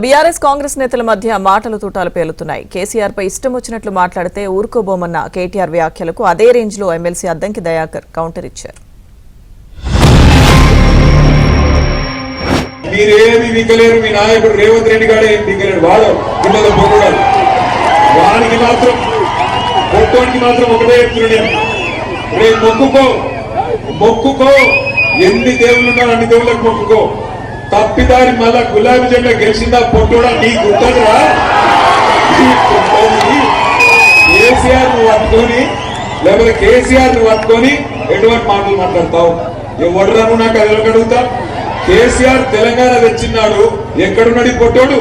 BRS Congress నేతల మధ్య మాటలు తూటాలు పేలుతున్నాయి. కేసీఆర్ పై ఇష్టం వచ్చినట్లు మాట్లాడితే ఊరుకోబోమన్న కేటీఆర్ వ్యాఖ్యలకు అదే రేంజ్ లో ఎమ్మెల్సీ అద్దంకి దయాకర్ కౌంటర్ ఇచ్చారు. మీరేమి వికలేరు, మీ నాయకుడు రేవంత్ రెడ్డి గారు ఏం వికలేడు, వాడు పిల్లలు పొగడాలి. వానికి మాత్రం పొట్టోనికి మాత్రం ఒకటే చెప్తున్నాడు, రేపు మొక్కుకో ఎన్ని దేవుళ్ళు ఉన్నారు అన్ని దేవుళ్ళకి మొక్కుకో, తప్పిదారి మళ్ళా గులాబీ జెండా గెలిచిందా పొట్టోడా నీకు గుర్తుందిరా. కేసీఆర్ నువ్వు పట్టుకొని లేకపోతే కేసీఆర్ నువ్వు పట్టుకొని ఎటువంటి మాటలు మాట్లాడతావు? ఎవడరాను నాకు అది అడుగుతా. కేసీఆర్ తెలంగాణ తెచ్చిన్నాడు, ఎక్కడున్నాడు పొట్టోడు?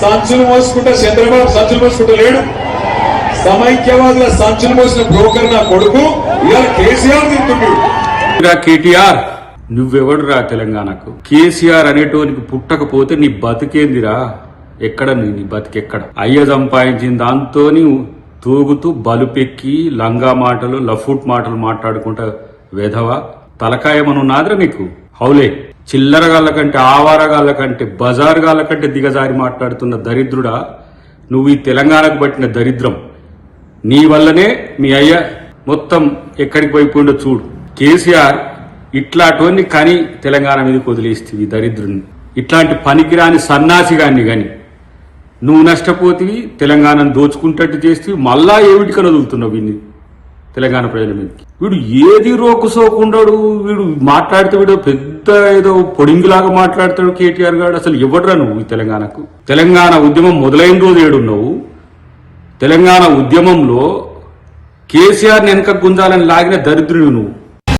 సంచులు మోసుకుంటా చంద్రబాబు సంచులు మోసుకుంటా లేడు. సమైక్యవాదుల సంచులు మోసిన బ్రోకర్ నా కొడుకు ఇవాళ కేసీఆర్ తింటున్నాడు. కేటీఆర్ నువ్వెవడురా తెలంగాణకు? కేసీఆర్ అనేటోనికి పుట్టకపోతే నీ బతికేందిరా? ఎక్కడ నీ బతికెక్కడ? అయ్య సంపాదించిన దాంతో తూగుతూ బలుపెక్కి లంగా మాటలు లఫూట్ మాటలు మాట్లాడుకుంటా వెధవా తలకాయమనున్నాదిరా నీకు? హౌలే చిల్లరగాళ్ళ కంటే ఆవారగాళ్ళ కంటే బజారుగాళ్ళ కంటే దిగజారి మాట్లాడుతున్న దరిద్రుడా నువ్వు. ఈ తెలంగాణకు పట్టిన దరిద్రం నీ వల్లనే మీ అయ్య మొత్తం ఎక్కడికి పోయిపోయిండో చూడు. కేసీఆర్ ఇట్లాంటివన్నీ కానీ తెలంగాణ మీదకి వదిలేస్తుంది దరిద్రుని. ఇట్లాంటి పనికిరాని సన్నాసిగాన్ని గాని నువ్వు నష్టపోతివి, తెలంగాణను దోచుకుంటట్టు చేస్తేవి, మళ్ళా ఏమిటికని వదులుతున్నావు వీడిని తెలంగాణ ప్రజల మీదకి. వీడు ఏది రోకు సోకుండాడు, వీడు మాట్లాడితే వీడు పెద్ద ఏదో పొడింగులాగా మాట్లాడతాడు కేటీఆర్ గారు. అసలు ఎవడరా నువ్వు ఈ తెలంగాణకు? తెలంగాణ ఉద్యమం మొదలైన రోజు ఏడున్నావు? తెలంగాణ ఉద్యమంలో కేసీఆర్ని వెనక గుంజాలని లాగిన దరిద్రుడు నువ్వు.